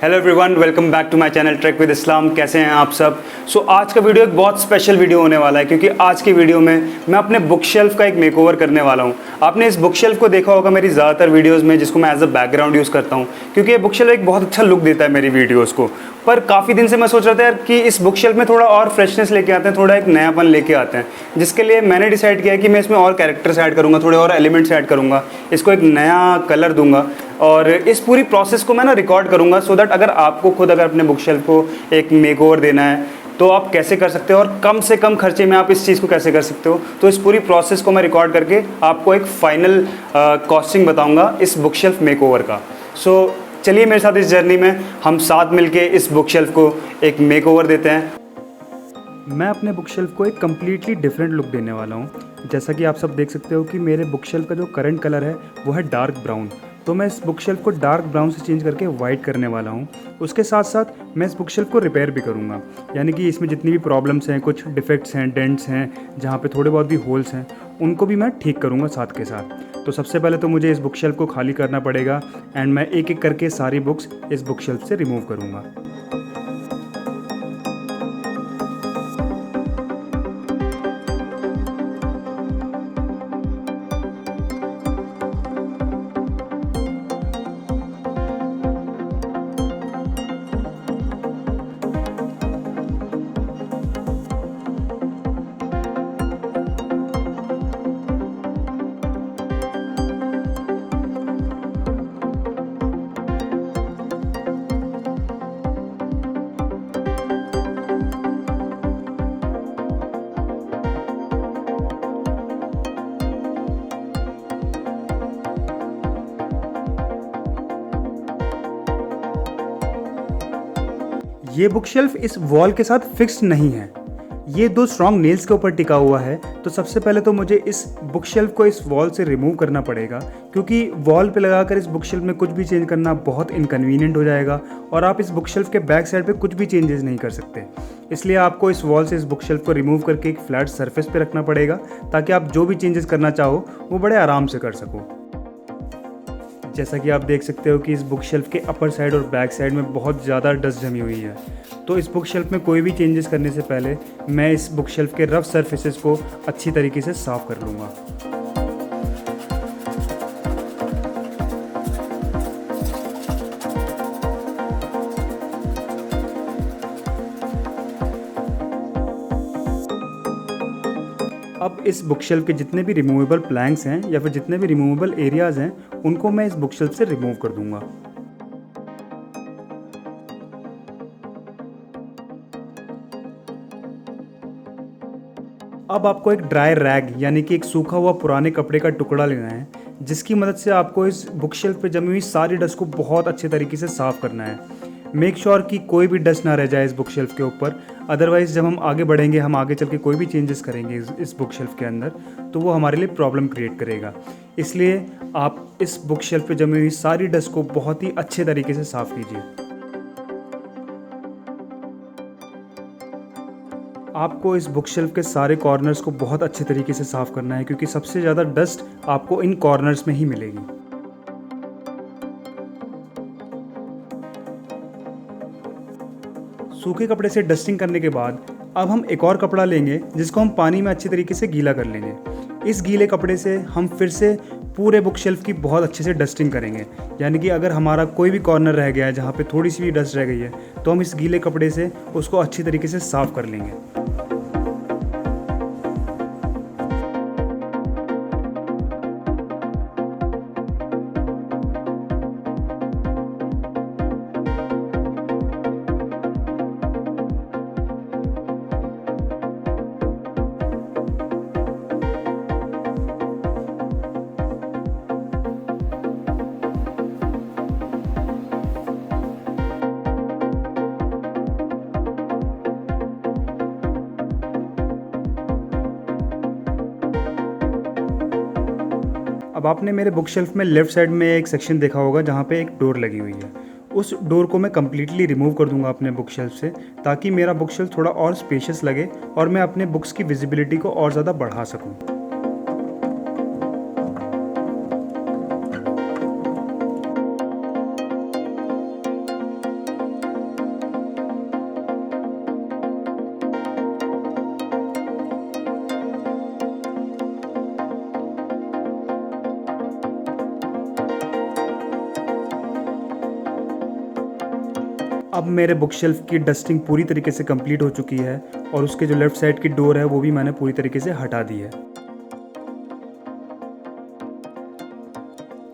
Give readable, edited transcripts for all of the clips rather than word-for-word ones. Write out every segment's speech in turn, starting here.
Hello everyone, welcome back to my channel track with Islam. कैसे हैं आप सब? आज का वीडियो एक बहुत स्पेशल वीडियो होने वाला है, क्योंकि आज की वीडियो में मैं अपने बुक शेल्फ का एक मेकओवर करने वाला हूं। आपने इस बुक शेल्फ को देखा होगा मेरी ज़्यादातर वीडियोस में, जिसको मैं एज अ बैकग्राउंड यूज़ करता हूं, क्योंकि ये बुक शेल्फ एक बहुत अच्छा लुक देता है मेरी वीडियोज़ को। पर काफ़ी दिन से मैं सोच रहा था यार कि इस बुक शेल्फ में थोड़ा और फ्रेशनेस लेके आते हैं, थोड़ा एक नयापन लेके आते हैं, जिसके लिए मैंने डिसाइड किया कि मैं इसमें और कैरेक्टर्स ऐड करूँगा, थोड़े और एलिमेंट्स ऐड करूँगा, इसको एक नया कलर दूंगा और इस पूरी प्रोसेस को मैं ना रिकॉर्ड करूँगा, सो दैट अगर आपको खुद अगर अपने बुक शेल्फ को एक मेकओवर देना है तो आप कैसे कर सकते हो और कम से कम खर्चे में आप इस चीज़ को कैसे कर सकते हो। तो इस पूरी प्रोसेस को मैं रिकॉर्ड करके आपको एक फाइनल कॉस्टिंग बताऊंगा इस बुक शेल्फ मेकओवर का। चलिए मेरे साथ इस जर्नी में हम साथ मिलके इस बुक शेल्फ को एक मेकओवर देते हैं। मैं अपने बुक शेल्फ को एक कम्प्लीटली डिफरेंट लुक देने वाला हूँ। जैसा कि आप सब देख सकते हो कि मेरे बुक शेल्फ का जो करंट कलर है वो है डार्क ब्राउन, तो मैं इस बुक शेल्फ को डार्क ब्राउन से चेंज करके वाइट करने वाला हूँ। उसके साथ साथ मैं इस बुक शेल्फ को रिपेयर भी करूँगा, यानी कि इसमें जितनी भी प्रॉब्लम्स हैं, कुछ डिफेक्ट्स हैं, डेंट्स हैं, जहाँ पे थोड़े बहुत भी होल्स हैं, उनको भी मैं ठीक करूँगा साथ के साथ। तो सबसे पहले तो मुझे इस बुक शेल्फ को खाली करना पड़ेगा एंड मैं एक एक करके सारी बुक्स इस बुक शेल्फ से रिमूव करूँगा। ये बुक शेल्फ इस वॉल के साथ फिक्स्ड नहीं है, ये दो स्ट्रॉन्ग नेल्स के ऊपर टिका हुआ है। तो सबसे पहले तो मुझे इस बुक शेल्फ को इस वॉल से रिमूव करना पड़ेगा, क्योंकि वॉल पे लगाकर इस बुक शेल्फ में कुछ भी चेंज करना बहुत इनकन्वीनियंट हो जाएगा और आप इस बुक शेल्फ के बैक साइड पे कुछ भी चेंजेस नहीं कर सकते। इसलिए आपको इस वॉल से इस बुक शेल्फ को रिमूव करके एक फ्लैट सरफेस पे रखना पड़ेगा, ताकि आप जो भी चेंजेस करना चाहो वो बड़े आराम से कर सको। जैसा कि आप देख सकते हो कि इस बुक शेल्फ के अपर साइड और बैक साइड में बहुत ज़्यादा डस्ट जमी हुई है। तो इस बुक शेल्फ में कोई भी चेंजेस करने से पहले मैं इस बुक शेल्फ के रफ सरफेसेस को अच्छी तरीके से साफ़ कर लूँगा। अब इस बुक शेल्फ के जितने भी रिमूवेबल प्लैंक्स हैं या फिर जितने भी रिमूवेबल एरियाज़ हैं, उनको मैं इस बुक शेल्फ से रिमूव कर दूंगा। अब आपको एक ड्राई रैग यानी कि एक सूखा हुआ पुराने कपड़े का टुकड़ा लेना है, जिसकी मदद से आपको इस बुक शेल्फ पे जमी हुई सारी डस्ट को बहुत अच्छे तरीके से साफ़ करना है। मेक श्योर कि कोई भी डस्ट ना रह जाए इस बुक शेल्फ के ऊपर, अदरवाइज़ जब हम आगे बढ़ेंगे, हम आगे चल के कोई भी चेंजेस करेंगे इस बुक शेल्फ के अंदर, तो वो हमारे लिए प्रॉब्लम क्रिएट करेगा। इसलिए आप इस बुक शेल्फ पे जमी हुई सारी डस्ट को बहुत ही अच्छे तरीके से साफ़ कीजिए। आपको इस बुक शेल्फ के सारे कॉर्नर्स को बहुत अच्छे तरीके से साफ़ करना है, क्योंकि सबसे ज़्यादा डस्ट आपको इन कॉर्नर्स में ही मिलेगी। सूखे कपड़े से डस्टिंग करने के बाद अब हम एक और कपड़ा लेंगे, जिसको हम पानी में अच्छी तरीके से गीला कर लेंगे। इस गीले कपड़े से हम फिर से पूरे बुक शेल्फ की बहुत अच्छे से डस्टिंग करेंगे, यानी कि अगर हमारा कोई भी कॉर्नर रह गया है जहाँ पे थोड़ी सी भी डस्ट रह गई है, तो हम इस गीले कपड़े से उसको अच्छी तरीके से साफ़ कर लेंगे। अब आपने मेरे बुक शेल्फ में लेफ़्ट साइड में एक सेक्शन देखा होगा जहाँ पे एक डोर लगी हुई है। उस डोर को मैं कम्प्लीटली रिमूव कर दूंगा अपने बुक शेल्फ से, ताकि मेरा बुक शेल्फ थोड़ा और स्पेशियस लगे और मैं अपने बुक्स की विजिबिलिटी को और ज़्यादा बढ़ा सकूँ। अब मेरे बुक शेल्फ की डस्टिंग पूरी तरीके से कंप्लीट हो चुकी है और उसके जो लेफ़्ट साइड की डोर है वो भी मैंने पूरी तरीके से हटा दी है।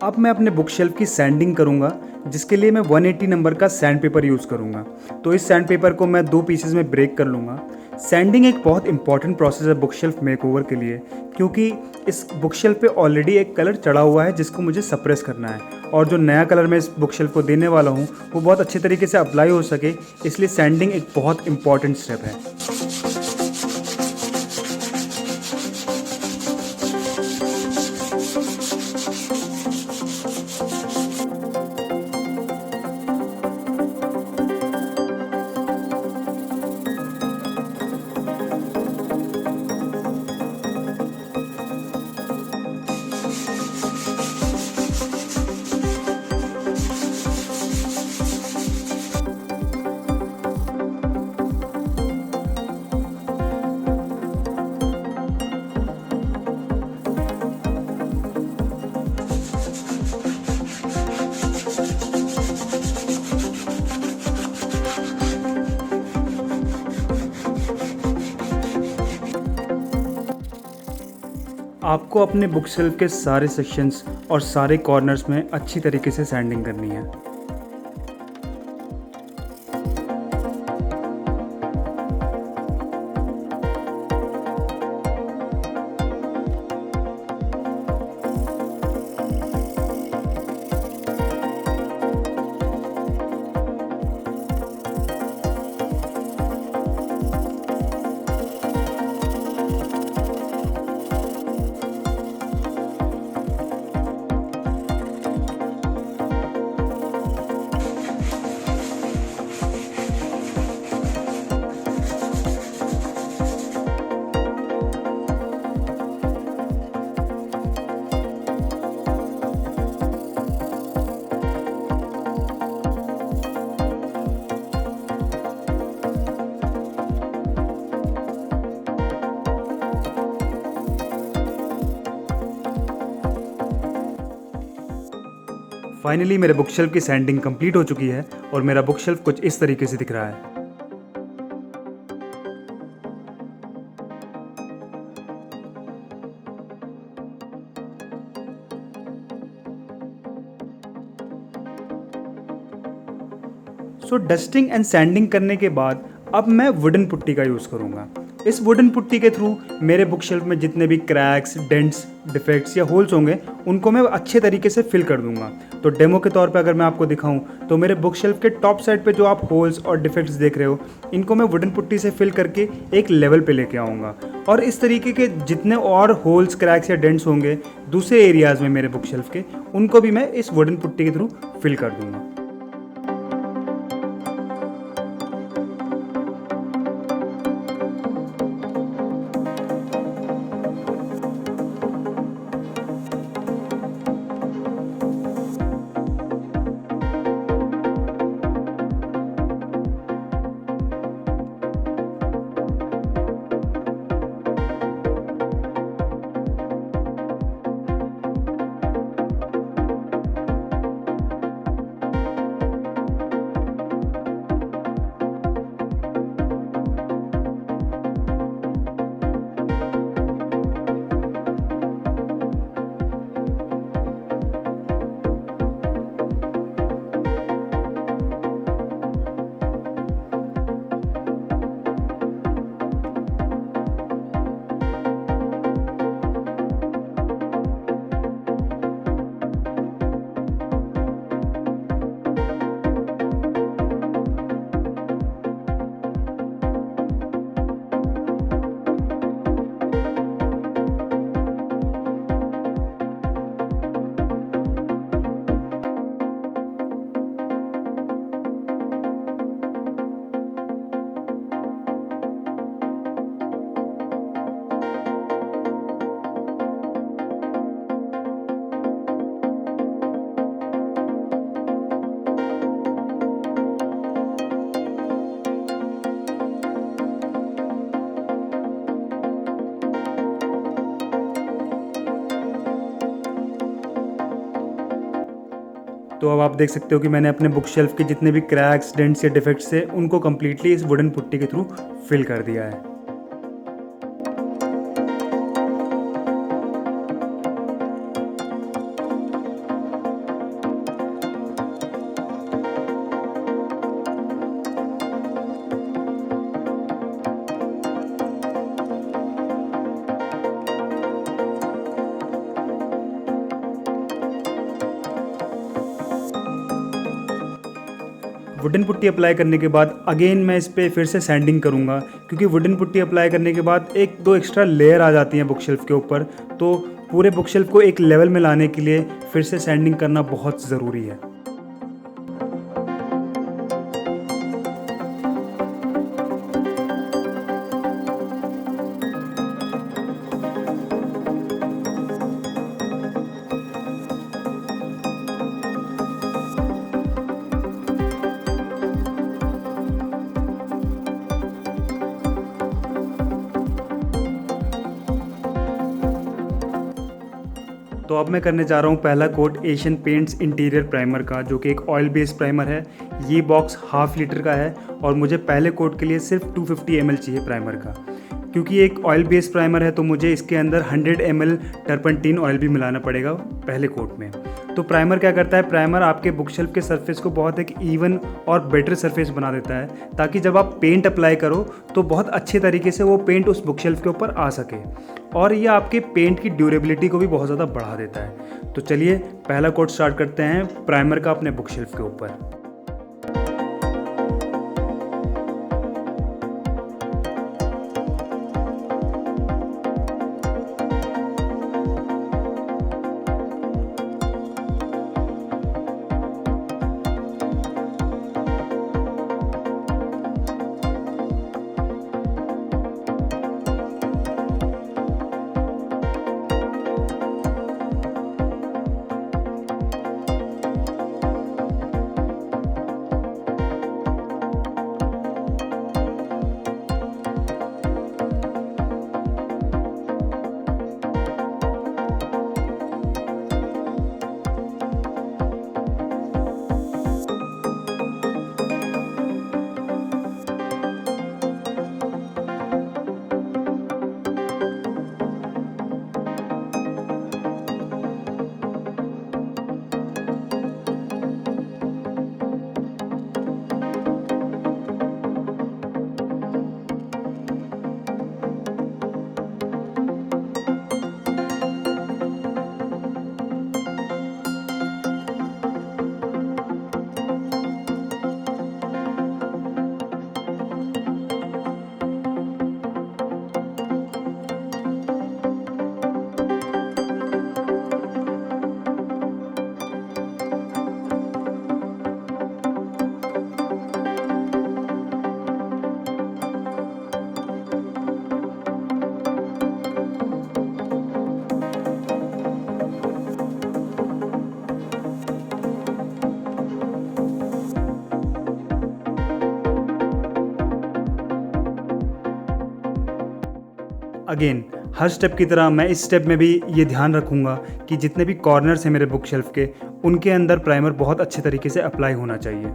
अब मैं अपने बुक शेल्फ की सैंडिंग करूंगा, जिसके लिए मैं 180 नंबर का सैंड पेपर यूज़ करूंगा। तो इस सैंड पेपर को मैं 2 पीसेस में ब्रेक कर लूँगा। सैंडिंग एक बहुत इंपॉर्टेंट प्रोसेस है बुक शेल्फ मेकओवर के लिए, क्योंकि इस बुक शेल्फ पे ऑलरेडी एक कलर चढ़ा हुआ है जिसको मुझे सप्रेस करना है, और जो नया कलर मैं इस बुक शेल्फ को देने वाला हूँ वो बहुत अच्छे तरीके से अप्लाई हो सके, इसलिए सैंडिंग एक बहुत इंपॉर्टेंट स्टेप है। आपको अपने बुक शेल्फ के सारे सेक्शंस और सारे कॉर्नर्स में अच्छी तरीके से सैंडिंग करनी है। फाइनली मेरे बुक शेल्फ की सैंडिंग कंप्लीट हो चुकी है और मेरा बुक शेल्फ कुछ इस तरीके से दिख रहा है। सो डस्टिंग एंड सैंडिंग करने के बाद अब मैं वुडन पुट्टी का यूज़ करूँगा। इस वुडन पुट्टी के थ्रू मेरे बुक शेल्फ में जितने भी क्रैक्स, डेंट्स, डिफेक्ट्स या होल्स होंगे उनको मैं अच्छे तरीके से फिल कर दूंगा। तो डेमो के तौर पे अगर मैं आपको दिखाऊं तो मेरे बुक शेल्फ के टॉप साइड पे जो आप होल्स और डिफेक्ट्स देख रहे हो, इनको मैं वुडन पुट्टी से फिल करके एक लेवल पे लेके आऊँगा, और इस तरीके के जितने और होल्स, क्रैक्स या डेंट्स होंगे दूसरे एरियाज़ में मेरे बुक शेल्फ के, उनको भी मैं इस वुडन पुट्टी के थ्रू फिल कर दूँगा। तो अब आप देख सकते हो कि मैंने अपने बुक शेल्फ के जितने भी क्रैक्स, डेंट्स या डिफेक्ट्स है उनको कम्प्लीटली इस वुडन पुट्टी के थ्रू फिल कर दिया है। वुडन पुट्टी अप्लाई करने के बाद अगेन मैं इस पर फिर से सैंडिंग करूँगा, क्योंकि वुडन पुट्टी अप्लाई करने के बाद एक दो एक्स्ट्रा लेयर आ जाती हैं बुक शेल्फ के ऊपर, तो पूरे बुक शेल्फ को एक लेवल में लाने के लिए फिर से सैंडिंग करना बहुत ज़रूरी है। तो अब मैं करने जा रहा हूँ पहला coat Asian Paints interior primer का, जो कि एक ऑयल बेस्ड प्राइमर है। ये बॉक्स ½ लीटर का है और मुझे पहले कोट के लिए सिर्फ 250 ml चाहिए प्राइमर का। क्योंकि एक ऑयल बेस्ड प्राइमर है तो मुझे इसके अंदर 100 ml टर्पंटीन ऑयल भी मिलाना पड़ेगा पहले कोट में। तो प्राइमर क्या करता है, प्राइमर आपके बुक शेल्फ के सरफेस को बहुत एक इवन और बेटर सरफेस बना देता है, ताकि जब आप पेंट अप्लाई करो तो बहुत अच्छे तरीके से वो पेंट उस बुक शेल्फ के ऊपर आ सके, और ये आपके पेंट की ड्यूरेबिलिटी को भी बहुत ज़्यादा बढ़ा देता है। तो चलिए पहला कोट स्टार्ट करते हैं प्राइमर का अपने बुक शेल्फ के ऊपर। अगेन हर स्टेप की तरह मैं इस स्टेप में भी ये ध्यान रखूँगा कि जितने भी कॉर्नर्स हैं मेरे बुक शेल्फ के, उनके अंदर प्राइमर बहुत अच्छे तरीके से अप्लाई होना चाहिए।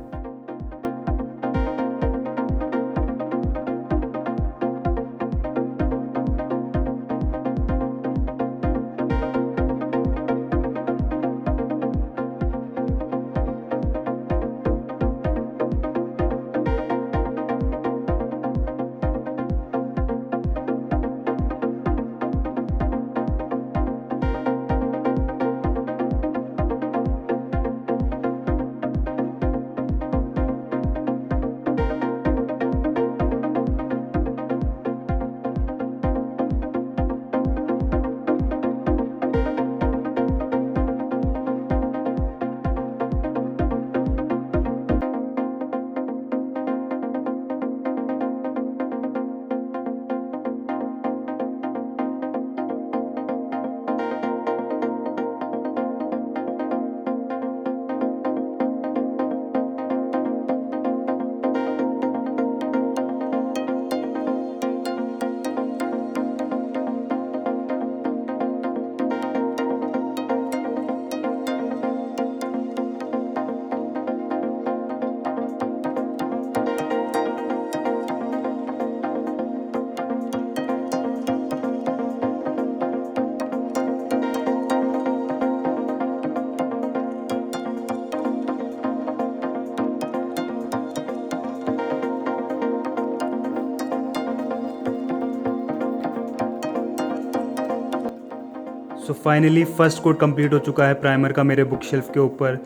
So finally first coat complete हो चुका है प्राइमर का मेरे बुक शेल्फ के ऊपर।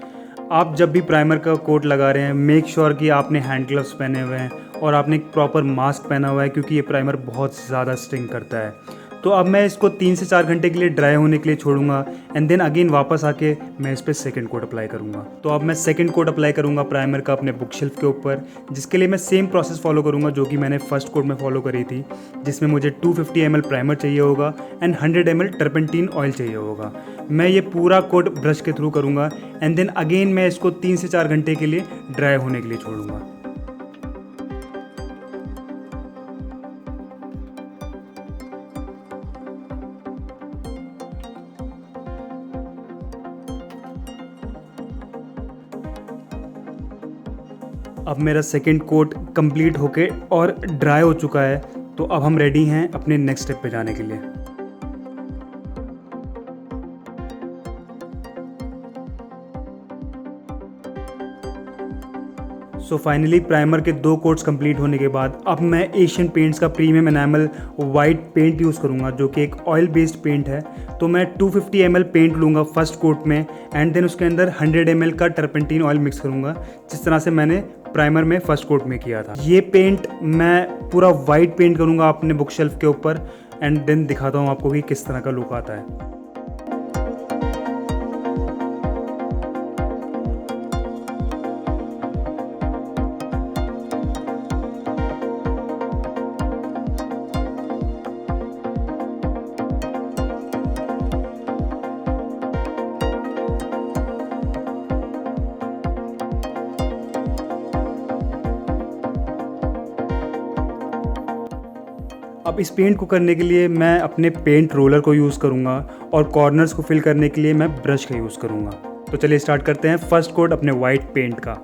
आप जब भी प्राइमर का कोट लगा रहे हैं मेक श्योर कि आपने हैंड ग्लव्स पहने हुए हैं और आपने एक प्रॉपर मास्क पहना हुआ है, क्योंकि ये प्राइमर बहुत ज़्यादा स्टिंग करता है। तो अब मैं इसको 3 से 4 घंटे के लिए ड्राई होने के लिए छोड़ूंगा एंड देन अगेन वापस आके मैं इस पर सेकंड कोट अप्लाई करूंगा। तो अब मैं सेकंड कोट अप्लाई करूंगा प्राइमर का अपने बुक शेल्फ के ऊपर, जिसके लिए मैं सेम प्रोसेस फॉलो करूंगा जो कि मैंने फर्स्ट कोट में फॉलो करी थी, जिसमें मुझे 250 ml प्राइमर चाहिए होगा एंड 100 ml टर्पेंटीन ऑयल चाहिए होगा। मैं ये पूरा कोट ब्रश के थ्रू करूँगा एंड देन अगेन मैं इसको 3 से 4 घंटे के लिए ड्राई होने के लिए छोड़ूंगा। अब मेरा सेकंड कोट कंप्लीट होके और ड्राई हो चुका है, तो अब हम रेडी हैं अपने नेक्स्ट स्टेप पे जाने के लिए। सो फाइनली प्राइमर के 2 कोट्स कंप्लीट होने के बाद अब मैं एशियन पेंट्स का premium enamel white paint use करूँगा, जो कि एक ऑयल बेस्ड पेंट है। तो मैं 250 ml पेंट लूँगा फर्स्ट कोट में एंड देन उसके अंदर 100 ml का टर्पेंटीन ऑयल मिक्स करूँगा, जिस तरह से मैंने प्राइमर में फर्स्ट कोट में किया था। ये पेंट मैं पूरा वाइट पेंट करूँगा अपने बुक शेल्फ के ऊपर एंड देन दिखाता हूँ आपको कि किस तरह का लुक आता है। अब इस पेंट को करने के लिए मैं अपने पेंट रोलर को यूज़ करूँगा और कॉर्नर्स को फिल करने के लिए मैं ब्रश का यूज़ करूँगा। तो चलिए स्टार्ट करते हैं फर्स्ट कोट अपने वाइट पेंट का।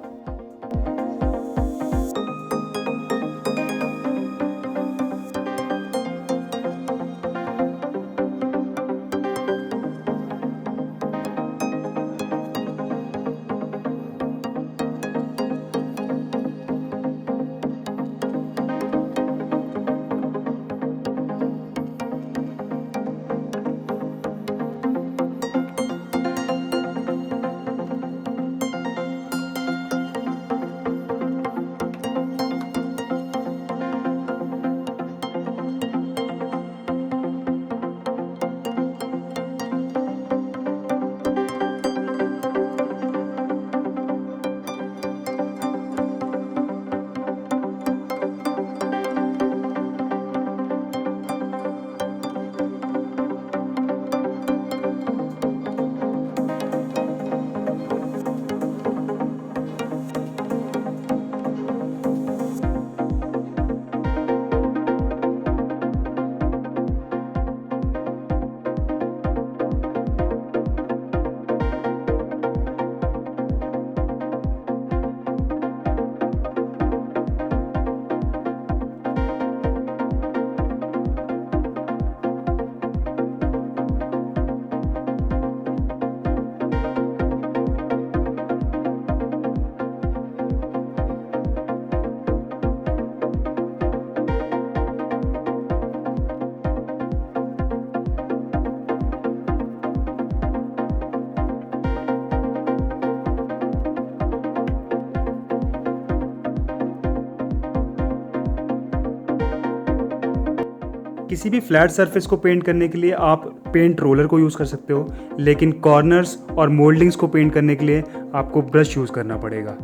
किसी भी फ्लैट सरफेस को पेंट करने के लिए आप पेंट रोलर को यूज़ कर सकते हो, लेकिन कॉर्नर्स और मोल्डिंग्स को पेंट करने के लिए आपको ब्रश यूज़ करना पड़ेगा।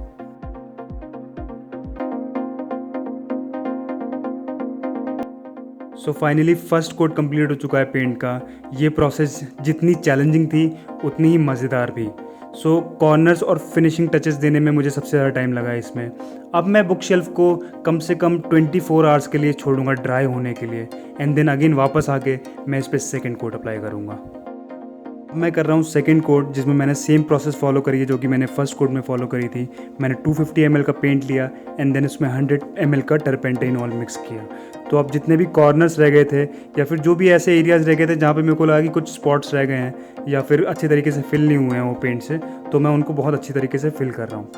So finally first coat complete हो चुका है पेंट का। ये प्रोसेस जितनी चैलेंजिंग थी उतनी ही मज़ेदार भी। सो कॉर्नर्स और फिनिशिंग टचेस देने में मुझे सबसे ज़्यादा टाइम लगा इसमें। अब मैं बुक शेल्फ को कम से कम 24 आवर्स के लिए छोड़ूंगा ड्राई होने के लिए एंड देन अगेन वापस आके मैं इस पर सेकेंड कोट अप्लाई करूँगा। मैं कर रहा हूँ सेकंड कोट, जिसमें मैंने सेम प्रोसेस फॉलो करी है जो कि मैंने फर्स्ट कोट में फॉलो करी थी। मैंने 250 ml का पेंट लिया एंड देन उसमें 100 ml का टर्पेंटाइन ऑयल मिक्स किया। तो अब जितने भी कॉर्नर्स रह गए थे या फिर जो भी ऐसे एरियाज़ रह गए थे जहाँ पे मेरे को लगा कि कुछ स्पॉट्स रह गए हैं या फिर अच्छे तरीके से फिल नहीं हुए हैं वो पेंट से, तो मैं उनको बहुत अच्छी तरीके से फिल कर रहा हूँ।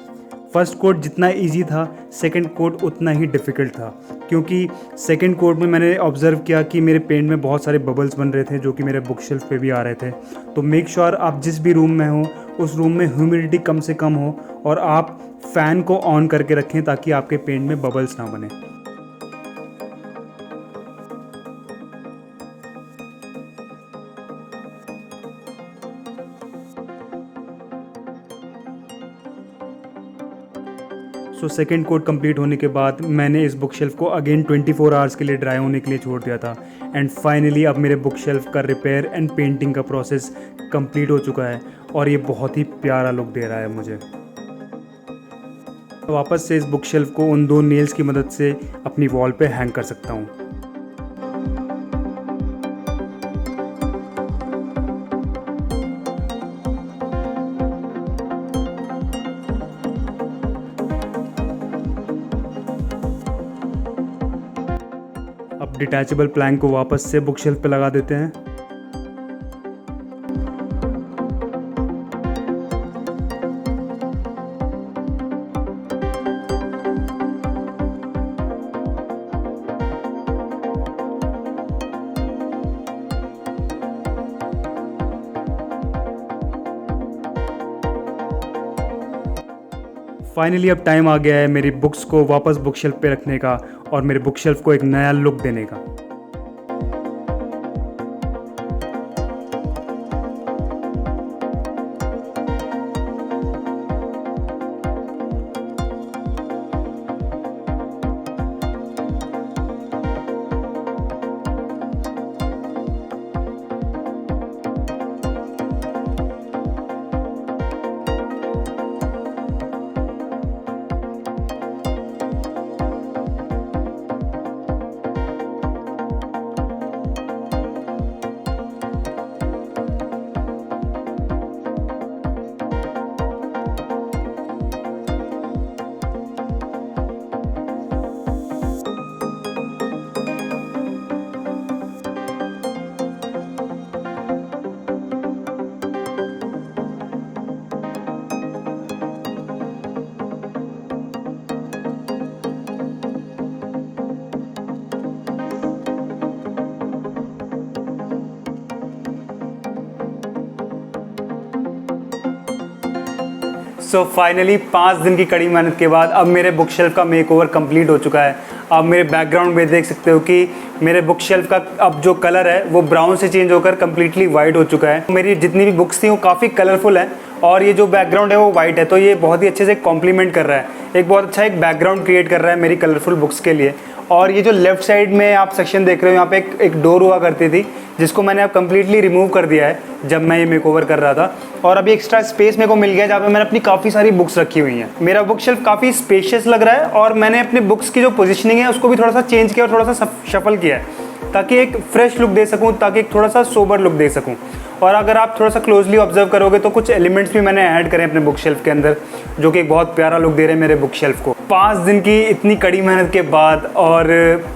फ़र्स्ट कोट जितना इजी था, सेकंड कोट उतना ही डिफ़िकल्ट था, क्योंकि सेकंड कोट में मैंने ऑब्ज़र्व किया कि मेरे पेंट में बहुत सारे बबल्स बन रहे थे जो कि मेरे बुक शेल्फ पे भी आ रहे थे। तो मेक श्योर आप जिस भी रूम में हो उस रूम में ह्यूमिडिटी कम से कम हो और आप फ़ैन को ऑन करके रखें ताकि आपके पेंट में बबल्स ना बने। सो सेकेंड कोट कंप्लीट होने के बाद मैंने इस बुक शेल्फ को अगेन 24 आवर्स के लिए ड्राई होने के लिए छोड़ दिया था। एंड फाइनली अब मेरे बुक शेल्फ का रिपेयर एंड पेंटिंग का प्रोसेस कंप्लीट हो चुका है और ये बहुत ही प्यारा लुक दे रहा है मुझे। वापस से इस बुक शेल्फ को उन 2 नेल्स की मदद से अपनी वॉल पे हैंग कर सकता हूँ। अब डिटैचेबल प्लैंक को वापस से बुक शेल्फ पे लगा देते हैं। फाइनली अब टाइम आ गया है मेरी बुक्स को वापस बुक शेल्फ पे रखने का और मेरे बुक शेल्फ को एक नया लुक देने का। सो फाइनली 5 दिन की कड़ी मेहनत के बाद अब मेरे बुक शेल्फ का मेकओवर कंप्लीट हो चुका है। आप मेरे बैकग्राउंड में देख सकते हो कि मेरे बुक शेल्फ का अब जो कलर है वो ब्राउन से चेंज होकर कम्प्लीटली वाइट हो चुका है। मेरी जितनी भी बुक्स थी वो काफ़ी कलरफुल है और ये जो बैकग्राउंड है वो वाइट है, तो ये बहुत ही अच्छे से कॉम्प्लीमेंट कर रहा है, एक बहुत अच्छा एक बैकग्राउंड क्रिएट कर रहा है मेरी कलरफुल बुक्स के लिए। और ये जो लेफ्ट साइड में आप सेक्शन देख रहे हो, यहाँ पे एक डोर हुआ करती थी जिसको मैंने अब कम्प्लीटली रिमूव कर दिया है जब मैं ये मेकओवर कर रहा था, और अभी एक्स्ट्रा स्पेस मेरे को मिल गया जहाँ पे मैंने अपनी काफ़ी सारी बुक्स रखी हुई हैं। मेरा बुक शेल्फ काफ़ी स्पेशियस लग रहा है और मैंने अपने बुक्स की जो पोजीशनिंग है उसको भी थोड़ा सा चेंज किया और थोड़ा सा शफल किया है ताकि एक फ्रेश लुक दे सकूँ, ताकि एक थोड़ा सा सोबर लुक दे सकूँ। और अगर आप थोड़ा सा क्लोजली ऑब्जर्व करोगे तो कुछ एलिमेंट्स भी मैंने ऐड करे अपने बुक शेल्फ के अंदर जो कि एक बहुत प्यारा लुक दे रहे हैं मेरे बुक शेल्फ को। 5 दिन की इतनी कड़ी मेहनत के बाद और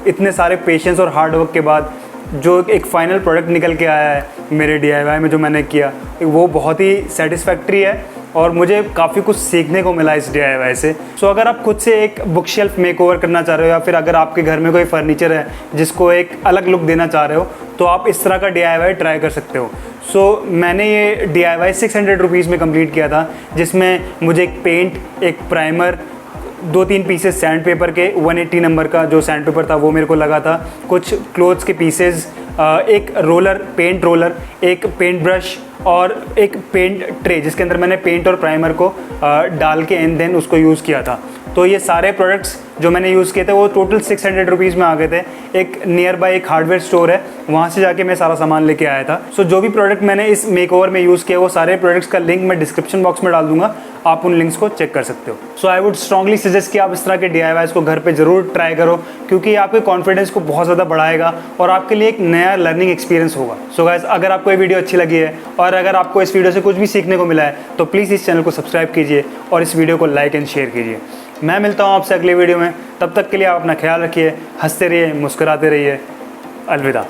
इतने सारे पेशेंस और हार्ड वर्क के बाद जो एक फाइनल प्रोडक्ट निकल के आया है मेरे DIY में जो मैंने किया वो बहुत ही सेटिस्फैक्ट्री है और मुझे काफ़ी कुछ सीखने को मिला इस DIY से। सो अगर आप खुद से एक बुक शेल्फ मेकओवर करना चाह रहे हो या फिर अगर आपके घर में कोई फर्नीचर है जिसको एक अलग लुक देना चाह रहे हो तो आप इस तरह का DIY ट्राई कर सकते हो। सो मैंने ये DIY 600 रुपीज़ में कंप्लीट किया था, जिसमें मुझे एक पेंट, एक प्राइमर, 2-3 पीसेस सैंड पेपर के 180 नंबर का जो सैंड पेपर था वो मेरे को लगा था, कुछ क्लोथ्स के पीसेस, एक रोलर, पेंट रोलर, एक पेंट ब्रश और एक पेंट ट्रे जिसके अंदर मैंने पेंट और प्राइमर को डाल के एंड देन उसको यूज़ किया था। तो ये सारे प्रोडक्ट्स जो मैंने यूज़ किए थे वो टोटल 600 रुपीज़ में आ गए थे। एक नियर बाय एक हार्डवेयर स्टोर है, वहाँ से जाके मैं सारा सामान लेके आया था। सो जो भी प्रोडक्ट मैंने इस मेकओवर में यूज़ किया वो सारे प्रोडक्ट्स का लिंक मैं डिस्क्रिप्शन बॉक्स में डाल दूंगा, आप उन लिंक्स को चेक कर सकते हो। सो आई वुड स्ट्रांगली सजेस्ट कि आप इस तरह के DIYs को घर पे ज़रूर ट्राई करो क्योंकि आपके कॉन्फिडेंस को बहुत ज़्यादा बढ़ाएगा और आपके लिए एक नया लर्निंग एक्सपीरियंस होगा। सो गाइस, अगर आपको ये वीडियो अच्छी लगी है और अगर आपको इस वीडियो से कुछ भी सीखने को मिला है तो प्लीज़ इस चैनल को सब्सक्राइब कीजिए और इस वीडियो को लाइक एंड शेयर कीजिए। मैं मिलता हूँ आपसे अगले वीडियो में, तब तक के लिए आप अपना ख्याल रखिए, हंसते रहिए, मुस्कुराते रहिए। अलविदा।